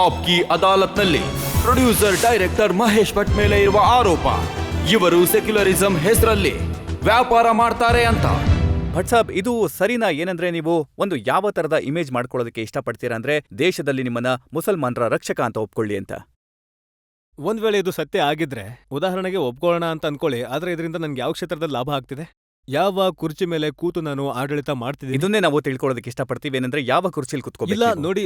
Aapki ಅದಾಲತ್ನಲ್ಲಿ producer director Mahesh Bhat ಮೇಲೆ ಇರುವ ಆರೋಪ ಇವರು ಸೆಕ್ಯುಲರಿಸಂ ಹೆಸರಲ್ಲಿ ವ್ಯಾಪಾರ ಮಾಡ್ತಾರೆ ಅಂತ. ಭಟ್ ಸಾಬ್, ಇದು ಸರಿನಾ? ಏನಂದ್ರೆ ನೀವು ಒಂದು ಯಾವ ತರದ ಇಮೇಜ್ ಮಾಡ್ಕೊಳ್ಳೋದಕ್ಕೆ ಇಷ್ಟಪಡ್ತೀರಾ ಅಂದ್ರೆ ದೇಶದಲ್ಲಿ ನಿಮ್ಮನ್ನ ಮುಸಲ್ಮಾನರ ರಕ್ಷಕ ಅಂತ ಒಪ್ಕೊಳ್ಳಿ ಅಂತ. ಒಂದ್ ವೇಳೆ ಇದು ಸತ್ಯ ಆಗಿದ್ರೆ ಉದಾಹರಣೆಗೆ ಒಪ್ಕೊಳ್ಳೋಣ ಅಂತ ಅನ್ಕೊಳ್ಳಿ, ಆದ್ರೆ ಇದರಿಂದ ನನ್ಗೆ ಯಾವ ಕ್ಷೇತ್ರದಲ್ಲಿ ಲಾಭ ಆಗ್ತಿದೆ? ಯಾವ ಕುರ್ಚಿ ಮೇಲೆ ಕೂತು ನಾನು ಆಡಳಿತ ಮಾಡ್ತಿದ್ದೀನಿ? ಇದನ್ನೇ ನಾವು ತಿಳ್ಕೊಳ್ಳೋದಕ್ಕೆ ಇಷ್ಟಪಡ್ತೀವಿ. ಏನಂದ್ರೆ ಯಾವ ಕುರ್ಚಿಲಿ ಕುತ್ಕೋಬೇಕು. ಇಲ್ಲ ನೋಡಿ,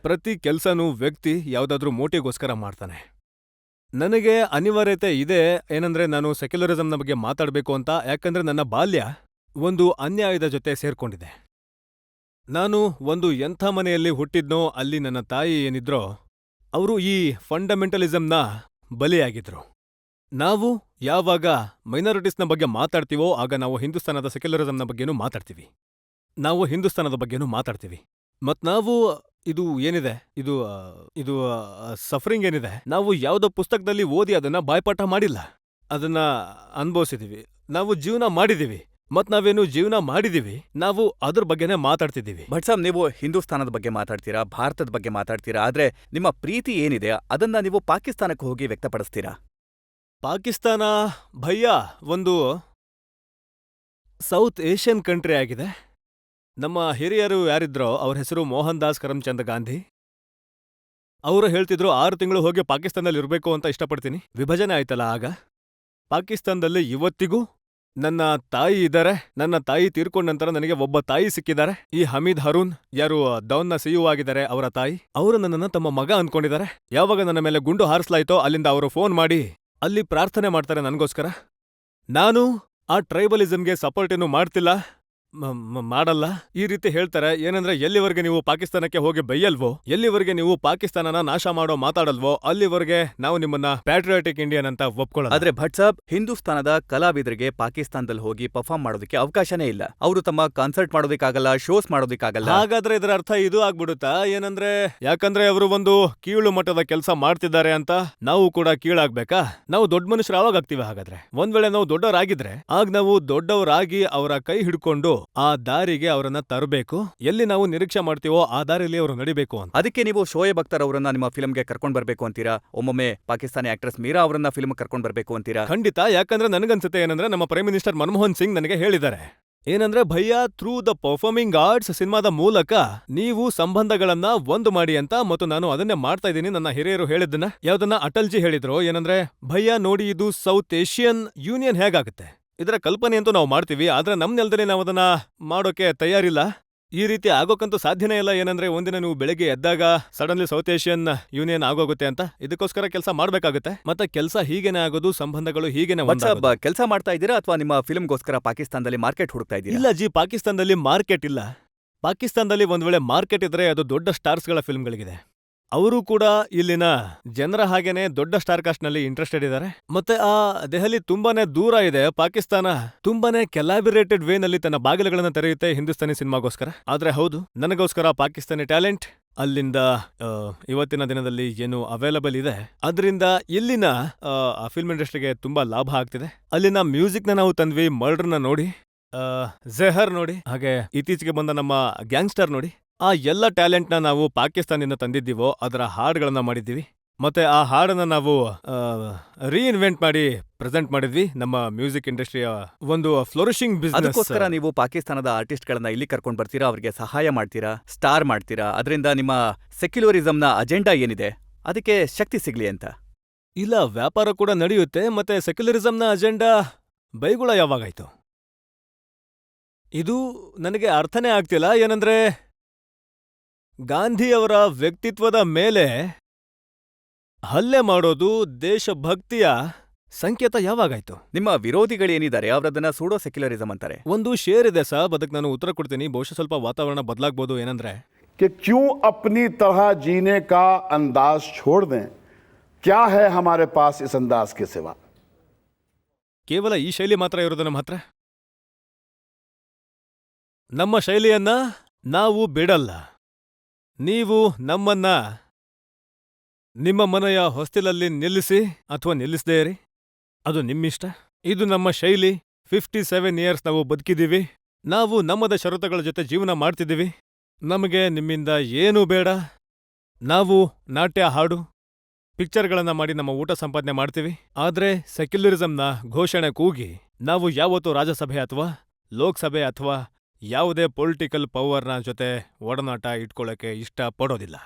ಪ್ರತಿ ಕೆಲ್ಸನೂ ವ್ಯಕ್ತಿ ಯಾವ್ದಾದ್ರೂ ಮೋಟಿಗೋಸ್ಕರ ಮಾಡ್ತಾನೆ. ನನಗೆ ಅನಿವಾರ್ಯತೆ ಇದೆ ಏನಂದ್ರೆ ನಾನು ಸೆಕ್ಯುಲರಿಸಂನ ಬಗ್ಗೆ ಮಾತಾಡ್ಬೇಕು ಅಂತ, ಯಾಕಂದ್ರೆ ನನ್ನ ಬಾಲ್ಯ ಒಂದು ಅನ್ಯಾಯದ ಜೊತೆ ಸೇರ್ಕೊಂಡಿದೆ. ನಾನು ಒಂದು ಎಂಥ ಮನೆಯಲ್ಲಿ ಹುಟ್ಟಿದ್ನೋ ಅಲ್ಲಿ ನನ್ನ ತಾಯಿ ಏನಿದ್ರೋ ಅವರು ಈ ಫಂಡಮೆಂಟಲಿಸಂನ ಬಲಿಯಾಗಿದ್ರು. ನಾವು ಯಾವಾಗ ಮೈನಾರಿಟೀಸ್ನ ಬಗ್ಗೆ ಮಾತಾಡ್ತೀವೋ ಆಗ ನಾವು ಹಿಂದೂಸ್ತಾನದ ಸೆಕ್ಯುಲರಿಸಂನ ಬಗ್ಗೆನೂ ಮಾತಾಡ್ತೀವಿ. ಮತ್ ನಾವು ಇದು ಏನಿದೆ, ಇದು ಸಫರಿಂಗ್ ಏನಿದೆ, ನಾವು ಯಾವುದೋ ಪುಸ್ತಕದಲ್ಲಿ ಓದಿ ಅದನ್ನ ಬಾಯ್ಪಾಠ ಮಾಡಿಲ್ಲ, ಅದನ್ನ ಅನುಭವಿಸಿದೀವಿ. ನಾವು ಜೀವನ ಮಾಡಿದೀವಿ, ಮತ್ ನಾವೇನು ಜೀವನ ಮಾಡಿದೀವಿ, ನಾವು ಅದ್ರ ಬಗ್ಗೆನೇ ಮಾತಾಡ್ತಿದ್ದೀವಿ. ಭಟ್ ಸಾಬ್, ನೀವು ಹಿಂದೂಸ್ತಾನದ ಬಗ್ಗೆ ಮಾತಾಡ್ತೀರಾ, ಭಾರತದ ಬಗ್ಗೆ ಮಾತಾಡ್ತೀರಾ, ಆದ್ರೆ ನಿಮ್ಮ ಪ್ರೀತಿ ಏನಿದೆ ಅದನ್ನ ನೀವು ಪಾಕಿಸ್ತಾನಕ್ಕೆ ಹೋಗಿ ವ್ಯಕ್ತಪಡಿಸ್ತೀರಾ. ಪಾಕಿಸ್ತಾನ ಭಯ್ಯ ಒಂದು ಸೌತ್ ಏಷ್ಯನ್ ಕಂಟ್ರಿ ಆಗಿದೆ. ನಮ್ಮ ಹಿರಿಯರು ಯಾರಿದ್ರೋ ಅವ್ರ ಹೆಸರು ಮೋಹನ್ ದಾಸ್ ಕರಮ್ಚಂದ್ ಗಾಂಧಿ. ಅವರು ಹೇಳ್ತಿದ್ರು 6 ತಿಂಗಳು ಹೋಗಿ ಪಾಕಿಸ್ತಾನದಲ್ಲಿ ಇರಬೇಕು ಅಂತ ಇಷ್ಟಪಡ್ತೀನಿ. ವಿಭಜನೆ ಆಯ್ತಲ್ಲ ಆಗ. ಪಾಕಿಸ್ತಾನದಲ್ಲಿ ಇವತ್ತಿಗೂ ನನ್ನ ತಾಯಿ ಇದ್ದಾರೆ. ನನ್ನ ತಾಯಿ ತೀರ್ಕೊಂಡ ನಂತರ ನನಗೆ ಒಬ್ಬ ತಾಯಿ ಸಿಕ್ಕಿದ್ದಾರೆ. ಈ ಹಮೀದ್ ಹರೂನ್ ಯಾರು ದೌನ್ನ ಸಿಇಒ ಆಗಿದ್ದಾರೆ, ಅವರ ತಾಯಿ. ಅವರು ನನ್ನನ್ನ ತಮ್ಮ ಮಗ ಅನ್ಕೊಂಡಿದ್ದಾರೆ. ಯಾವಾಗ ನನ್ನ ಮೇಲೆ ಗುಂಡು ಹಾರಿಸ್ಲಾಯ್ತೋ ಅಲ್ಲಿಂದ ಅವರು ಫೋನ್ ಮಾಡಿ ಅಲ್ಲಿ ಪ್ರಾರ್ಥನೆ ಮಾಡ್ತಾರೆ ನನಗೋಸ್ಕರ. ನಾನು ಆ ಟ್ರೈಬಲಿಸಂಗೆ ಸಪೋರ್ಟ್ ಏನು ಮಾಡ್ತಿಲ್ಲ, ಮಾಡಲ್ಲ ಈ ರೀತಿ ಹೇಳ್ತಾರೆ. ಏನಂದ್ರೆ ಎಲ್ಲಿವರೆಗೆ ನೀವು ಪಾಕಿಸ್ತಾನಕ್ಕೆ ಹೋಗಿ ಬೈಯಲ್ವೋ, ಎಲ್ಲಿವರೆಗೆ ನೀವು ಪಾಕಿಸ್ತಾನನ ನಾಶ ಮಾಡೋ ಮಾತಾಡಲ್ವೋ ಅಲ್ಲಿವರೆಗೆ ನಾವು ನಿಮ್ಮನ್ನ ಪ್ಯಾಟ್ರಿಯಾಟಿಕ್ ಇಂಡಿಯನ್ ಅಂತ ಒಪ್ಕೊಳ್ಳೋಣ. ಆದ್ರೆ ಭಟ್ ಸಾಬ್, ಹಿಂದೂಸ್ತಾನದ ಕಲಾವಿದರಿಗೆ ಪಾಕಿಸ್ತಾನದಲ್ಲಿ ಹೋಗಿ ಪರ್ಫಾರ್ಮ್ ಮಾಡೋದಕ್ಕೆ ಅವಕಾಶನೇ ಇಲ್ಲ. ಅವರು ತಮ್ಮ ಕಾನ್ಸರ್ಟ್ ಮಾಡೋದಕ್ಕಾಗಲ್ಲ, ಶೋಸ್ ಮಾಡೋದಕ್ಕಾಗಲ್ಲ. ಹಾಗಾದ್ರೆ ಇದರ ಅರ್ಥ ಇದು ಆಗ್ಬಿಡುತ್ತಾ ಏನಂದ್ರೆ, ಯಾಕಂದ್ರೆ ಅವರು ಒಂದು ಕೀಳು ಮಟ್ಟದ ಕೆಲಸ ಮಾಡ್ತಿದ್ದಾರೆ ಅಂತ ನಾವು ಕೂಡ ಕೀಳಾಗ್ಬೇಕಾ? ನಾವು ದೊಡ್ಡ ಮನುಷ್ಯರು ಆವಾಗ ಆಗ್ತೀವಿ. ಹಾಗಾದ್ರೆ ಒಂದ್ ವೇಳೆ ನಾವು ದೊಡ್ಡವರಾಗಿದ್ರೆ ಆಗ ನಾವು ದೊಡ್ಡವರಾಗಿ ಅವರ ಕೈ ಹಿಡ್ಕೊಂಡು ಆ ದಾರಿಗೆ ಅವರನ್ನ ತರಬೇಕು. ಎಲ್ಲಿ ನಾವು ನಿರೀಕ್ಷೆ ಮಾಡ್ತೀವೋ ಆ ದಾರಿಯಲ್ಲಿ ಅವರು ನಡಿಬೇಕು ಅಂತ. ಅದಕ್ಕೆ ನೀವು ಶೋಯಬ್ ಅಖ್ತರ್ ಅವರನ್ನ ನಿಮ್ಮ ಫಿಲ್ಮ್ಗೆ ಕರ್ಕೊಂಡ್ ಬರ್ಬೇಕು ಅಂತೀರಾ. ಒಮ್ಮೊಮ್ಮೆ ಪಾಕಿಸ್ತಾನಿ ಆಕ್ಟ್ರೆಸ್ ಮೀರಾ ಅವರನ್ನ ಫಿಲ್ಮ್ ಕರ್ಕೊಂಡ್ ಬರ್ಬೇಕು ಅಂತೀರಾ. ಖಂಡಿತ. ಯಾಕಂದ್ರೆ ನನಗನ್ಸುತ್ತೆ ಏನಂದ್ರೆ ನಮ್ಮ ಪ್ರೈಮ್ ಮಿನಿಸ್ಟರ್ ಮನಮೋಹನ್ ಸಿಂಗ್ ನನಗೆ ಹೇಳಿದ್ದಾರೆ ಏನಂದ್ರೆ, bhaiya through the performing arts ಸಿನಿಮಾದ ಮೂಲಕ ನೀವು ಸಂಬಂಧಗಳನ್ನ ಒಂದು ಮಾಡಿ ಅಂತ. ಮತ್ತು ನಾನು ಅದನ್ನೇ ಮಾಡ್ತಾ ಇದ್ದೀನಿ. ನನ್ನ ಹಿರಿಯರು ಹೇಳಿದ್ದನ್ನ ಯಾವ್ದನ್ನ ಅಟಲ್ಜಿ ಹೇಳಿದ್ರು ಏನಂದ್ರೆ, ಭಯ್ಯ ನೋಡಿ ಇದು ಸೌತ್ ಏಷಿಯನ್ ಯೂನಿಯನ್ ಹೇಗಾಗುತ್ತೆ, ಇದರ ಕಲ್ಪನೆ ಅಂತೂ ನಾವು ಮಾಡ್ತೀವಿ, ಆದ್ರೆ ನಮ್ ನೆಲದಲ್ಲಿ ನಾವು ಅದನ್ನ ಮಾಡೋಕೆ ತಯಾರಿಲ್ಲ. ಈ ರೀತಿ ಆಗೋಕಂತೂ ಸಾಧ್ಯನೇ ಇಲ್ಲ. ಏನಂದ್ರೆ ಒಂದಿನ ನೀವು ಬೆಳಗ್ಗೆ ಎದ್ದಾಗ ಸಡನ್ಲಿ ಸೌತ್ ಏಷಿಯನ್ ಯೂನಿಯನ್ ಆಗೋಗುತ್ತೆ ಅಂತ. ಇದಕ್ಕೋಸ್ಕರ ಕೆಲಸ ಮಾಡ್ಬೇಕಾಗುತ್ತೆ. ಮತ್ತೆ ಕೆಲಸ ಹೀಗೇನೆ ಆಗೋದು, ಸಂಬಂಧಗಳು ಹೀಗೇನೆ. ಕೆಲಸ ಮಾಡ್ತಾ ಇದ್ದೀರಾ ಅಥವಾ ನಿಮ್ಮ ಫಿಲ್ಮ್ಗೋಸ್ಕರ ಪಾಕಿಸ್ತಾನದಲ್ಲಿ ಮಾರ್ಕೆಟ್ ಹುಡುಕ್ತಾ ಇದ್ದೀರಾ? ಇಲ್ಲ ಜಿ, ಪಾಕಿಸ್ತಾನದಲ್ಲಿ ಮಾರ್ಕೆಟ್ ಇಲ್ಲ. ಪಾಕಿಸ್ತಾನದಲ್ಲಿ ಒಂದ್ ವೇಳೆ ಮಾರ್ಕೆಟ್ ಇದ್ರೆ ಅದು ದೊಡ್ಡ ಸ್ಟಾರ್ಸ್ಗಳ ಫಿಲ್ಮ್ಗಳಿಗಿದೆ. ಅವರು ಕೂಡ ಇಲ್ಲಿನ ಜನರ ಹಾಗೇನೆ ದೊಡ್ಡ ಸ್ಟಾರ್ ಕಾಸ್ಟ್ ನಲ್ಲಿ ಇಂಟ್ರೆಸ್ಟೆಡ್ ಇದ್ದಾರೆ. ಮತ್ತೆ ಆ ದೆಹಲಿ ತುಂಬಾನೇ ದೂರ ಇದೆ. ಪಾಕಿಸ್ತಾನ ತುಂಬಾನೇ ಕೆಲಾಬಿರೇಟೆಡ್ ವೇ ನಲ್ಲಿ ತನ್ನ ಬಾಗಿಲುಗಳನ್ನ ತೆರೆಯುತ್ತೆ ಹಿಂದೂಸ್ತಾನಿ ಸಿನಿಮಾಗೋಸ್ಕರ. ಆದ್ರೆ ಹೌದು, ನನಗೋಸ್ಕರ ಪಾಕಿಸ್ತಾನಿ ಟ್ಯಾಲೆಂಟ್ ಅಲ್ಲಿಂದ ಇವತ್ತಿನ ದಿನದಲ್ಲಿ ಏನು ಅವೈಲಬಲ್ ಇದೆ ಅದರಿಂದ ಇಲ್ಲಿನ ಫಿಲ್ಮ್ ಇಂಡಸ್ಟ್ರಿಗೆ ತುಂಬಾ ಲಾಭ ಆಗ್ತಿದೆ. ಅಲ್ಲಿನ ಮ್ಯೂಸಿಕ್ ನ ನಾವು ತಂದ್ವಿ, ಮರ್ಡರ್ನ ನೋಡಿ, ಝೆಹರ್ ನೋಡಿ, ಹಾಗೆ ಇತ್ತೀಚೆಗೆ ಬಂದ ನಮ್ಮ ಗ್ಯಾಂಗ್ಸ್ಟರ್ ನೋಡಿ. ಆ ಎಲ್ಲ ಟ್ಯಾಲೆಂಟ್ನ ನಾವು ಪಾಕಿಸ್ತಾನದಿಂದ ತಂದಿದ್ದೀವೋ ಅದರ ಹಾಡುಗಳನ್ನ ಮಾಡಿದ್ದೀವಿ. ಮತ್ತೆ ಆ ಹಾಡನ್ನ ನಾವು ರೀಇನ್ವೆಂಟ್ ಮಾಡಿ ಪ್ರೆಸೆಂಟ್ ಮಾಡಿದ್ವಿ. ನಮ್ಮ ಮ್ಯೂಸಿಕ್ ಇಂಡಸ್ಟ್ರಿಯ ಒಂದು ಫ್ಲೋರಿಶಿಂಗ್ ಬಿಸಿನೆಸ್. ಅದಕ್ಕೋಸ್ಕರ ನೀವು ಪಾಕಿಸ್ತಾನದ ಆರ್ಟಿಸ್ಟ್ಗಳನ್ನ ಇಲ್ಲಿ ಕರ್ಕೊಂಡ್ ಬರ್ತೀರಾ, ಅವ್ರಿಗೆ ಸಹಾಯ ಮಾಡ್ತೀರಾ, ಸ್ಟಾರ್ ಮಾಡ್ತೀರಾ. ಅದರಿಂದ ನಿಮ್ಮ ಸೆಕ್ಯುಲರಿಸಂನ ಅಜೆಂಡಾ ಏನಿದೆ ಅದಕ್ಕೆ ಶಕ್ತಿ ಸಿಗ್ಲಿ ಅಂತ. ಇಲ್ಲ, ವ್ಯಾಪಾರ ಕೂಡ ನಡೆಯುತ್ತೆ. ಮತ್ತೆ ಸೆಕ್ಯುಲರಿಸಂನ ಅಜೆಂಡಾ ಬೈಗುಳ ಯಾವಾಗಾಯ್ತು? ಇದು ನನಗೆ ಅರ್ಥನೇ ಆಗ್ತಿಲ್ಲ. ಏನಂದ್ರೆ, ಗಾಂಧಿಯವರ ವ್ಯಕ್ತಿತ್ವದ ಮೇಲೆ ಹಲ್ಲೆ ಮಾಡೋದು ದೇಶಭಕ್ತಿಯ ಸಂಕೇತ ಯಾವಾಗಾಯ್ತು? ನಿಮ್ಮ ವಿರೋಧಿಗಳೇನಿದ್ದಾರೆ ಅವರದನ್ನ ಸೂಡೋ ಸೆಕ್ಯುಲರಿಸಂ ಅಂತಾರೆ. ಒಂದು ಶೇರ್ ಇದೆ ಸಾಬ್, ಅದಕ್ಕೆ ನಾನು ಉತ್ತರ ಕೊಡ್ತೀನಿ. ಬಹುಶಃ ಸ್ವಲ್ಪ ವಾತಾವರಣ ಬದಲಾಗಬಹುದು. ಏನಂದ್ರೆ, कि क्यों अपनी तरह जीने का अंदाज छोड़ दें, क्या है हमारे पास इस अंदाज के सिवा? ಕೇವಲ ಈ ಶೈಲಿ ಮಾತ್ರ ಇರೋದು ನಮ್ಮ ಹತ್ರ. ನಮ್ಮ ಶೈಲಿಯನ್ನ ನಾವು ಬಿಡಲ್ಲ. ನೀವು ನಮ್ಮನ್ನ ನಿಮ್ಮ ಮನೆಯ ಹೊಸ್ತಿಲಲ್ಲಿ ನಿಲ್ಲಿಸಿ ಅಥವಾ ನಿಲ್ಲಿಸದೇ ಇರಿ, ಅದು ನಿಮ್ಮಿಷ್ಟ. ಇದು ನಮ್ಮ ಶೈಲಿ. 57 ಇಯರ್ಸ್ ನಾವು ಬದುಕಿದ್ದೀವಿ. ನಾವು ನಮ್ಮದ ಷರತ್ತುಗಳ ಜೊತೆ ಜೀವನ ಮಾಡ್ತಿದ್ದೀವಿ. ನಮಗೆ ನಿಮ್ಮಿಂದ ಏನೂ ಬೇಡ. ನಾವು ನಾಟ್ಯ, ಹಾಡು, ಪಿಕ್ಚರ್ಗಳನ್ನ ಮಾಡಿ ನಮ್ಮ ಊಟ ಸಂಪಾದನೆ ಮಾಡ್ತೀವಿ. ಆದ್ರೆ ಸೆಕ್ಯುಲರಿಸಂನ ಘೋಷಣೆ ಕೂಗಿ ನಾವು ಯಾವತ್ತೂ ರಾಜ್ಯಸಭೆ ಅಥವಾ ಲೋಕಸಭೆ ಅಥವಾ ಯಾವುದೇ ಪೊಲಿಟಿಕಲ್ ಪವರ್ನ ಜೊತೆ ಒಡನಾಟ ಇಟ್ಕೊಳ್ಳೋಕೆ ಇಷ್ಟಪಡೋದಿಲ್ಲ.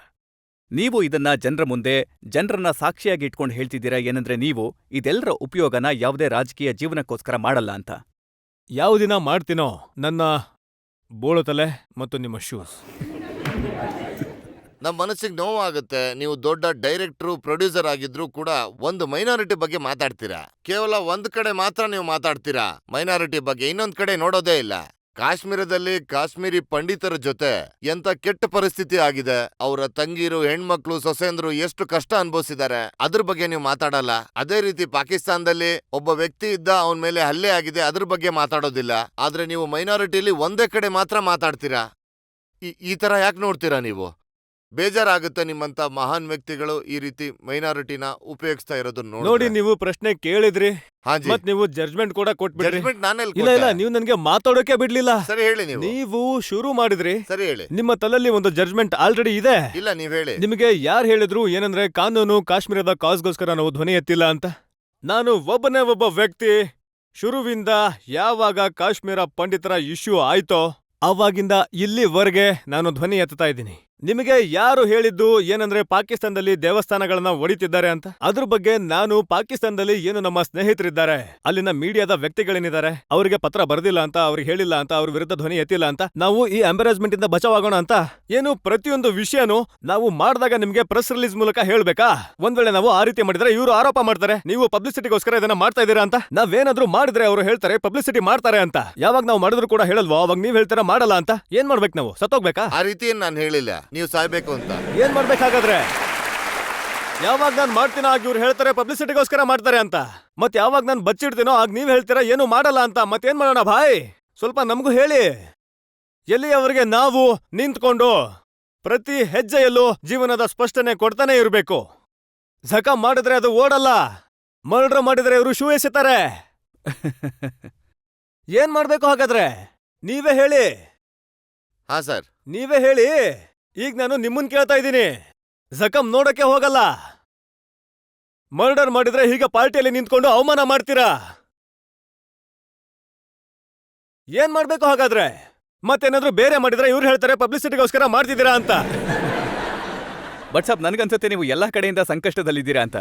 ನೀವು ಇದನ್ನ ಜನರ ಮುಂದೆ ಜನರನ್ನ ಸಾಕ್ಷಿಯಾಗಿ ಇಟ್ಕೊಂಡು ಹೇಳ್ತಿದ್ದೀರಾ ಏನಂದ್ರೆ ನೀವು ಇದೆಲ್ಲರ ಉಪಯೋಗನ ಯಾವುದೇ ರಾಜಕೀಯ ಜೀವನಕ್ಕೋಸ್ಕರ ಮಾಡಲ್ಲ ಅಂತ. ಯಾವ ದಿನ ಮಾಡ್ತೀನೋ ನನ್ನ ಬೋಳುತಲೆ ಮತ್ತು ನಿಮ್ಮ ಶೂಸ್. ನಮ್ಮ ಮನಸ್ಸಿಗೆ ನೋವಾಗುತ್ತೆ. ನೀವು ದೊಡ್ಡ ಡೈರೆಕ್ಟ್ರು, ಪ್ರೊಡ್ಯೂಸರ್ ಆಗಿದ್ರು ಕೂಡ ಒಂದು ಮೈನಾರಿಟಿ ಬಗ್ಗೆ ಮಾತಾಡ್ತೀರಾ. ಕೇವಲ ಒಂದ್ ಕಡೆ ಮಾತ್ರ ನೀವು ಮಾತಾಡ್ತೀರಾ ಮೈನಾರಿಟಿ ಬಗ್ಗೆ, ಇನ್ನೊಂದ್ ಕಡೆ ನೋಡೋದೇ ಇಲ್ಲ. ಕಾಶ್ಮೀರದಲ್ಲಿ ಕಾಶ್ಮೀರಿ ಪಂಡಿತರ ಜೊತೆ ಎಂತ ಕೆಟ್ಟ ಪರಿಸ್ಥಿತಿ ಆಗಿದೆ. ಅವರ ತಂಗಿರು, ಹೆಣ್ಮಕ್ಳು, ಸೊಸೆಂದ್ರು ಎಷ್ಟು ಕಷ್ಟ ಅನುಭವಿಸಿದ್ದಾರೆ, ಅದ್ರ ಬಗ್ಗೆ ನೀವು ಮಾತಾಡಲ್ಲ. ಅದೇ ರೀತಿ ಪಾಕಿಸ್ತಾನದಲ್ಲಿ ಒಬ್ಬ ವ್ಯಕ್ತಿ ಇದ್ದ, ಅವನ ಮೇಲೆ ಹಲ್ಲೆ ಆಗಿದೆ, ಅದ್ರ ಬಗ್ಗೆ ಮಾತಾಡೋದಿಲ್ಲ. ಆದ್ರೆ ನೀವು ಮೈನಾರಿಟಿಲಿ ಒಂದೇ ಕಡೆ ಮಾತ್ರ ಮಾತಾಡ್ತೀರಾ. ಈ ತರ ಯಾಕೆ ನೋಡ್ತೀರಾ ನೀವು? ಬೇಜಾರಾಗುತ್ತೆ ನಿಮ್ಮಂತ ಮಹಾನ್ ವ್ಯಕ್ತಿಗಳು ಈ ರೀತಿ ಮೈನಾರಿಟಿನ ಉಪಯೋಗಿಸ್ತಾ ಇರೋದು ನೋಡಿ. ನೀವು ಪ್ರಶ್ನೆ ಕೇಳಿದ್ರಿ, ಹಾಜಿ, ಮತ್ ನೀವು ಜಡ್ಜ್ಮೆಂಟ್ ಕೂಡ ಕೊಟ್ಬಿಟ್ರಿ. ಜಡ್ಜ್ಮೆಂಟ್ ನಾನೆಲ್ಲಿ ಇಲ್ಲ ಇಲ್ಲ, ಕೊಟ್ಟೆ? ನೀವು ನನ್ಗೆ ಮಾತಾಡೋಕೆ ಬಿಡ್ಲಿಲ್ಲ. ಸರಿ ಹೇಳಿ. ನೀವು ಶುರು ಮಾಡಿದ್ರಿ, ಸರಿ ಹೇಳಿ. ನಿಮ್ಮ ತಲೆಯಲ್ಲಿ ಒಂದು ಜಡ್ಜ್ಮೆಂಟ್ ಆಲ್ರೆಡಿ ಇದೆ. ಇಲ್ಲ, ನೀವ್ ಹೇಳಿ. ನಿಮಗೆ ಯಾರು ಹೇಳಿದ್ರು ಏನಂದ್ರೆ ಕಾನೂನು ಕಾಶ್ಮೀರದ ಕಾಸ್ಗೋಸ್ಕರ ನಾವು ಧ್ವನಿ ಎತ್ತಿಲ್ಲ ಅಂತ? ನಾನು ಒಬ್ಬನೇ ಒಬ್ಬ ವ್ಯಕ್ತಿ. ಶುರುವಿಂದ ಯಾವಾಗ ಕಾಶ್ಮೀರ ಪಂಡಿತರ ಇಶ್ಯೂ ಆಯ್ತೋ ಆವಾಗಿಂದ ಇಲ್ಲಿವರೆಗೆ ನಾನು ಧ್ವನಿ ಎತ್ತುತ್ತಾ ಇದ್ದೀನಿ. ನಿಮಗೆ ಯಾರು ಹೇಳಿದ್ದು ಏನಂದ್ರೆ ಪಾಕಿಸ್ತಾನದಲ್ಲಿ ದೇವಸ್ಥಾನಗಳನ್ನ ಒಡಿತಿದ್ದಾರೆ ಅಂತ? ಅದ್ರ ಬಗ್ಗೆ ನಾನು ಪಾಕಿಸ್ತಾನದಲ್ಲಿ ಏನು ನಮ್ಮ ಸ್ನೇಹಿತರಿದ್ದಾರೆ, ಅಲ್ಲಿನ ಮೀಡಿಯಾದ ವ್ಯಕ್ತಿಗಳೇನಿದ್ದಾರೆ, ಅವರಿಗೆ ಪತ್ರ ಬರೆದಿಲ್ಲ ಅಂತ, ಅವ್ರಿಗೆ ಹೇಳಿಲ್ಲ ಅಂತ, ಅವ್ರ ವಿರುದ್ಧ ಧ್ವನಿ ಎತ್ತಿಲ್ಲ ಅಂತ, ನಾವು ಈ ಎಂಬರಾಸ್ಮೆಂಟ್ ಇಂದ ಬಚಾವಾಗೋಣ ಅಂತ ಏನು ಪ್ರತಿಯೊಂದು ವಿಷಯನೂ ನಾವು ಮಾಡಿದಾಗ ನಿಮ್ಗೆ ಪ್ರೆಸ್ ರಿಲೀಸ್ ಮೂಲಕ ಹೇಳ್ಬೇಕಾ? ಒಂದ್ ವೇಳೆ ನಾವು ಆ ರೀತಿ ಮಾಡಿದ್ರೆ ಇವರು ಆರೋಪ ಮಾಡ್ತಾರೆ ನೀವು ಪಬ್ಲಿಸಿಟಿಗೋಸ್ಕರ ಇದನ್ನ ಮಾಡ್ತಾ ಇದೀರಾ ಅಂತ. ನಾವೇನಾದ್ರೂ ಮಾಡಿದ್ರೆ ಅವರು ಹೇಳ್ತಾರೆ ಪಬ್ಲಿಸಿಟಿ ಮಾಡ್ತಾರೆ ಅಂತ. ಯಾವಾಗ ನಾವು ಮಾಡಿದ್ರು ಕೂಡ ಹೇಳಲ್ವೋ, ಅವಾಗ ನೀವ್ ಹೇಳ್ತಾರ ಮಾಡಲ್ಲ ಅಂತ. ಏನ್ ಮಾಡ್ಬೇಕು ನಾವು? ಸತ್ತೋಗ್ಬೇಕಾ? ಆ ರೀತಿ ಏನ್ ನಾನು ಹೇಳಿಲ್ಲ ನೀವು ಸಾಯ್ಬೇಕು ಅಂತ. ಏನ್ ಮಾಡ್ಬೇಕಾಗಾದ್ರೆ? ಯಾವಾಗ ನಾನ್ ಮಾಡ್ತೀನೋ ಆಗ ಇವ್ರು ಹೇಳ್ತಾರೆ ಪಬ್ಲಿಸಿಟಿಗೋಸ್ಕರ ಮಾಡ್ತಾರೆ ಅಂತ. ಮತ್ ಯಾವಾಗ ನಾನ್ ಬಚ್ಚಿಡ್ತೀನೋ ಆಗ ನೀವ್ ಹೇಳ್ತೀರಾ ಏನು ಮಾಡಲ್ಲ ಅಂತ. ಮತ್ತೇನ್ ಮಾಡೋಣ ಭಾಯ್? ಸ್ವಲ್ಪ ನಮಗೂ ಹೇಳಿ. ಎಲ್ಲಿಯವರೆಗೆ ನಾವು ನಿಂತ್ಕೊಂಡು ಪ್ರತಿ ಹೆಜ್ಜೆಯಲ್ಲೂ ಜೀವನದ ಸ್ಪಷ್ಟನೆ ಕೊಡ್ತಾನೆ ಇರ್ಬೇಕು. ಜಖಂ ಮಾಡಿದ್ರೆ ಅದು ಓಡಲ್ಲ, ಮರ್ಡರ್ ಮಾಡಿದ್ರೆ ಇವರು ಶೂ ಎಸಿತಾರೆ. ಏನ್ ಮಾಡ್ಬೇಕು ಹಾಗಾದ್ರೆ? ನೀವೇ ಹೇಳಿ. ಹಾ ಸರ್, ನೀವೇ ಹೇಳಿ. ಈಗ ನಾನು ನಿಮ್ಮನ್ ಕೇಳ್ತಾ ಇದ್ದೀನಿ. ಜಖಂ ನೋಡಕ್ಕೆ ಹೋಗಲ್ಲ, ಮರ್ಡರ್ ಮಾಡಿದ್ರೆ ಹೀಗ ಪಾರ್ಟಿಯಲ್ಲಿ ನಿಂತ್ಕೊಂಡು ಅವಮಾನ ಮಾಡ್ತೀರಾ. ಏನ್ ಮಾಡ್ಬೇಕು ಹಾಗಾದ್ರೆ? ಮತ್ತೇನಾದ್ರೂ ಬೇರೆ ಮಾಡಿದ್ರೆ ಇವ್ರು ಹೇಳ್ತಾರೆ ಪಬ್ಲಿಸಿಟಿಗೋಸ್ಕರ ಮಾಡ್ತಿದ್ದೀರಾ ಅಂತ. ಬಟ್ ಸಾಬ್, ನನ್ಗನ್ಸುತ್ತೆ ನೀವು ಎಲ್ಲಾ ಕಡೆಯಿಂದ ಸಂಕಷ್ಟದಲ್ಲಿದ್ದೀರಾ ಅಂತ.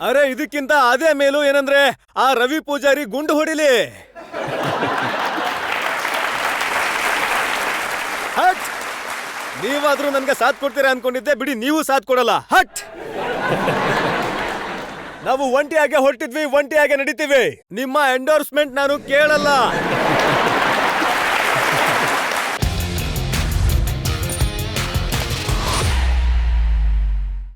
ಅರೆ, ಇದಕ್ಕಿಂತ ಅದೇ ಮೇಲೂ ಏನಂದ್ರೆ ಆ ರವಿ ಪೂಜಾರಿ ಗುಂಡು ಹೊಡಿಲಿ. ಹಟ್! ನೀವಾದ್ರೂ ನನ್ಗೆ ಸಾಥ್ ಕೊಡ್ತೀರಾ ಅನ್ಕೊಂಡಿದ್ದೆ, ಬಿಡಿ ನೀವು ಸಾಥ್ ಕೊಡಲ್ಲ. ಹಟ್! ನಾವು ಒಂಟಿಯಾಗೆ ಹೊರಟಿದ್ವಿ, ಒಂಟಿಯಾಗೆ ನಡೀತೀವಿ. ನಿಮ್ಮ ಎಂಡೋರ್ಸ್ಮೆಂಟ್ ನಾನು ಕೇಳಲ್ಲ.